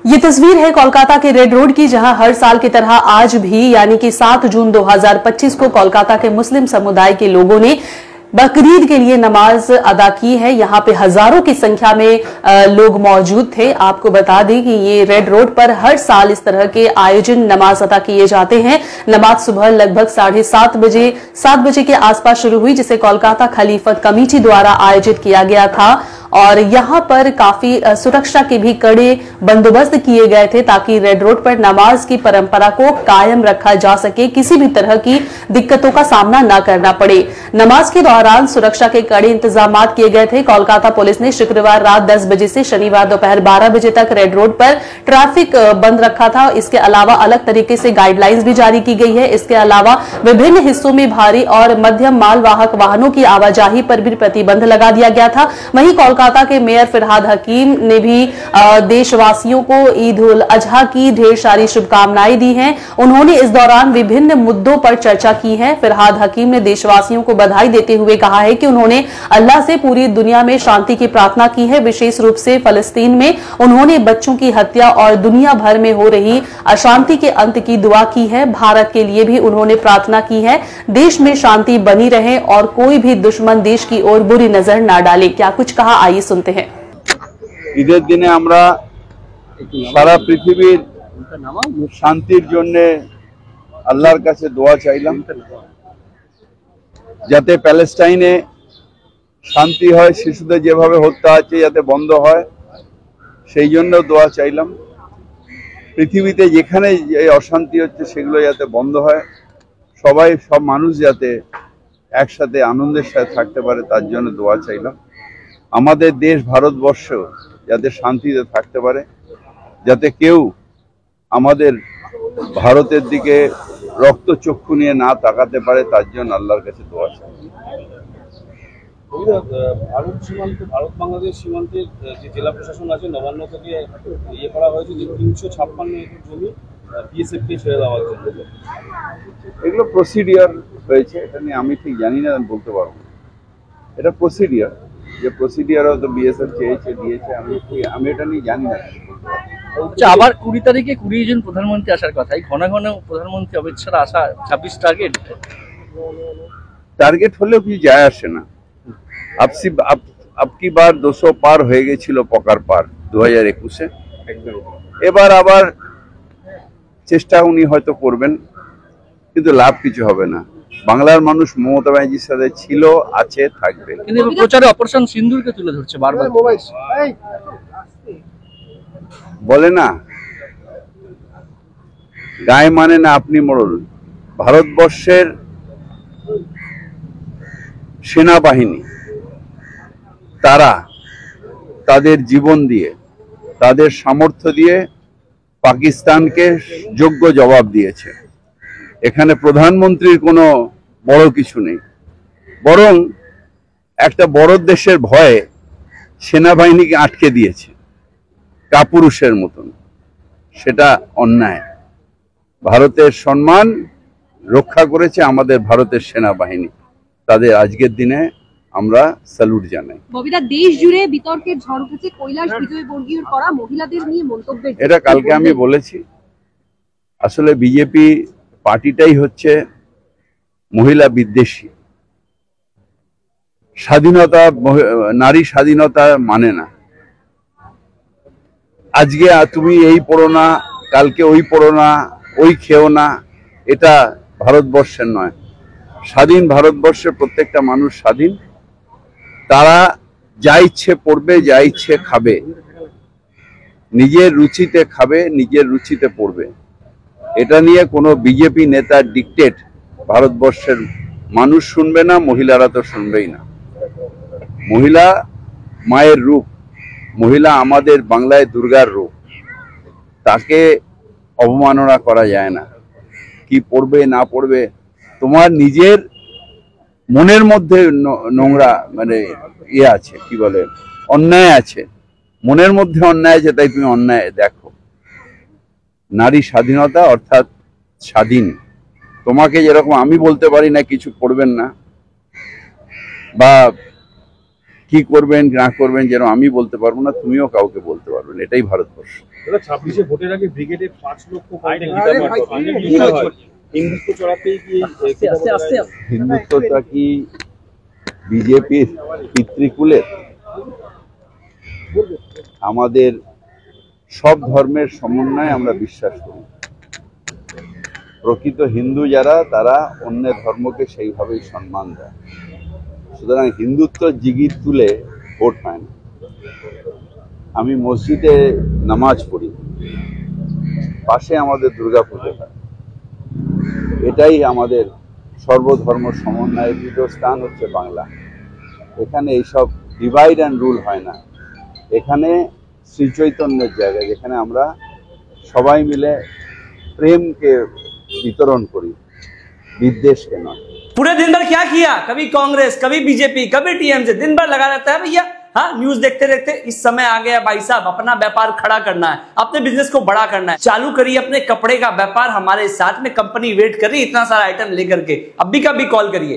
ये तस्वीर है कोलकाता के रेड रोड की, जहां हर साल की तरह आज भी यानी कि 7 जून 2025 को कोलकाता के मुस्लिम समुदाय के लोगों ने बकरीद के लिए नमाज अदा की है। यहाँ पे हजारों की संख्या में लोग मौजूद थे। आपको बता दें कि ये रेड रोड पर हर साल इस तरह के आयोजन नमाज अदा किए जाते हैं। नमाज सुबह लगभग 7:30 बजे के आसपास शुरू हुई, जिसे कोलकाता खलीफत कमेटी द्वारा आयोजित किया गया था और यहाँ पर काफी सुरक्षा के भी कड़े बंदोबस्त किए गए थे ताकि रेड रोड पर नमाज की परंपरा को कायम रखा जा सके, किसी भी तरह की दिक्कतों का सामना न करना पड़े। नमाज के दौरान सुरक्षा के कड़े इंतजाम किए गए थे। कोलकाता पुलिस ने शुक्रवार रात 10 बजे से शनिवार दोपहर 12 बजे तक रेड रोड पर ट्रैफिक बंद रखा था। इसके अलावा अलग तरीके से गाइडलाइंस भी जारी की गई है। इसके अलावा विभिन्न हिस्सों में भारी और मध्यम मालवाहक वाहनों की आवाजाही पर भी प्रतिबंध लगा दिया गया था। वहीं कोलकाता के मेयर फिरहाद हकीम ने भी देशवासियों को ईद उल अजहा की ढेर सारी शुभकामनाएं दी हैं। उन्होंने इस दौरान विभिन्न मुद्दों पर चर्चा की है। फिरहाद हकीम ने देशवासियों को बधाई देते हुए कहा है कि उन्होंने अल्लाह से पूरी दुनिया में शांति की प्रार्थना की है। विशेष रूप से फलस्तीन में उन्होंने बच्चों की हत्या और दुनिया भर में हो रही अशांति के अंत की दुआ की है। भारत के लिए भी उन्होंने प्रार्थना की है, देश में शांति बनी रहे और कोई भी दुश्मन देश की ओर बुरी नजर न डाले। क्या कुछ कहा, आइए सुनते हैं। ঈদের দিনে আমরা সারা পৃথিবীর শান্তির জন্য আল্লাহর কাছে দোয়া চাইলাম, যাতে প্যালেস্টাইনে শান্তি হয়, শিশুদের যেভাবে হত্যা হচ্ছে যাতে বন্ধ হয়, সেই জন্য দোয়া চাইলাম। পৃথিবীতে যেখানে এই অশান্তি হচ্ছে সেগুলো যাতে বন্ধ হয়, সব মানুষ যাতে একসাথে আনন্দের সাথে থাকতে পারে তার জন্য দোয়া চাইলাম। আমাদের দেশ ভারতবর্ষ যাতে শান্তিতে থাকতে পারে, যাতে কেউ আমাদের ভারতের দিকে রক্তচক্ষু নিয়ে না তাকাতে পারে, তার জন্য আল্লাহর কাছে দোয়া চাই। ভারত বাংলাদেশ সীমান্তের যে জেলা প্রশাসন আছে নবান্ন থেকে করা হয়েছে যে 356 একর জমি বিএসএফ কে ছেড়ে দেওয়ার জন্য, এগুলো প্রসিডিওর হয়েছে, এটা নিয়ে আমি ঠিক জানি না, আমি বলতে পারবো। এটা প্রসিডিওর, যে প্রসিডিওর তো বিএসএফ চেয়েছে দিয়েছে, আমি এটা নিয়ে জানি না। আচ্ছা, আবার 20 তারিখে 20 জন প্রধানমন্ত্রী আসার কথা, ঘন ঘন প্রধানমন্ত্রী অমিত শাহ আসা 26 টার্গেট হলেও কি যায় আসে না। আপকি বার 200 পার হয়ে গেছিল পকার পার 2021-এ, এবার আবার চেষ্টা উনি হয়তো করবেন, কিন্তু লাভ কিছু হবে না। বাংলার মানুষ মমতা ব্যানার্জির সাথে ছিল, আছে, থাকবে। কিন্তু প্রচারে অপারেশন সিন্দুরকে তুলে ধরছে বারবার। বলে না গায়ে মানে না আপনি মোড়ল। ভারতবর্ষের সেনাবাহিনী তারা তাদের জীবন দিয়ে, তাদের সামর্থ্য দিয়ে পাকিস্তানকে যোগ্য জবাব দিয়েছে। এখানে প্রধানমন্ত্রীর কোনো বড় কিছু নেই, বরং একটা বড় দেশের ভয়ে সেনাবাহিনীকে আটকে দিয়েছে কাপুরুষের মতন। সেটা অন্যায়। ভারতের সম্মান রক্ষা করেছে আমাদের ভারতের সেনাবাহিনী, তাদের আজকের দিনে আমরা স্যালুট জানাই। ববিদা, দেশ জুড়ে বিতর্কের ঝড় উঠেছে কৈলাস বিজয়বর্গীয়র করা মহিলাদের নিয়ে মন্তব্যের। এটা কালকে আমি বলেছি, আসলে বিজেপি পার্টিটাই হচ্ছে মহিলা বিদ্বেষী। স্বাধীনতা, নারী স্বাধীনতা মানে না। আজকে তুমি এই পড়ো না, কালকে ওই পড়ো না, ওই খেও না, এটা ভারতবর্ষের নয়। স্বাধীন ভারতবর্ষের প্রত্যেকটা মানুষ স্বাধীন, তারা যা ইচ্ছে পড়বে, যা ইচ্ছে খাবে, নিজের রুচিতে খাবে, নিজের রুচিতে পড়বে। এটা নিয়ে কোনো বিজেপি নেতার ডিকটেট ভারতবর্ষের মানুষ শুনবে না, মহিলারা তো শুনবেই না। মহিলা মায়ের রূপ, মহিলা আমাদের বাংলায় দুর্গার রূপ, তাকে অবমাননা করা যায় না। কি পড়বে না পড়বে, তোমার নিজের মনের মধ্যে নোংরা মানে আছে, কি বলে, অন্যায় আছে, মনের মধ্যে অন্যায় আছে, তাই তুমি অন্যায় দেখো। নারী স্বাধীনতা অর্থাৎ স্বাধীন। তোমাকে যেরকম আমি বলতে পারি না কিছু পড়বেন না, বা কি করবেন না করবেন যেন আমি বলতে পারবো না, তুমিও কাউকে বলতে পারবে না। এটাই ভারতবর্ষ। 26-এ ভোটের আগে ব্রিগেডে 5 লক্ষ হিন্দুত্ব চড়াতেই কি হিন্দুত্বটা কি বিজেপির পিতৃকুলের? আমাদের সব ধর্মের সমন্বয়ে আমরা বিশ্বাস করি। প্রকৃত হিন্দু যারা, তারা অন্য ধর্মকে সেইভাবেই সম্মান দেয়। সুতরাং হিন্দুত্ব জিগির তুলে ভোট হয় না। আমি মসজিদে নামাজ পড়ি, পাশে আমাদের দুর্গাপুজো হয়। এটাই আমাদের সর্বধর্ম সমন্বয়ের পীঠস্থান হচ্ছে বাংলা। এখানে এইসব ডিভাইড অ্যান্ড রুল হয় না। এখানে শ্রী চৈতন্যের জায়গা, যেখানে আমরা সবাই মিলে প্রেমকে বিতরণ করি, বিদ্বেষকে নয়। पूरे दिन भर क्या किया? कभी कांग्रेस, कभी बीजेपी, कभी टीएमसी, दिन भर लगा रहता है भैया। हाँ, न्यूज देखते देखते इस समय आ गया भाई साहब, अपना व्यापार खड़ा करना है, अपने बिजनेस को बड़ा करना है। चालू करिए अपने कपड़े का व्यापार हमारे साथ में, कंपनी वेट कर रही है इतना सारा आइटम लेकर के। अभी का भी कॉल करिए।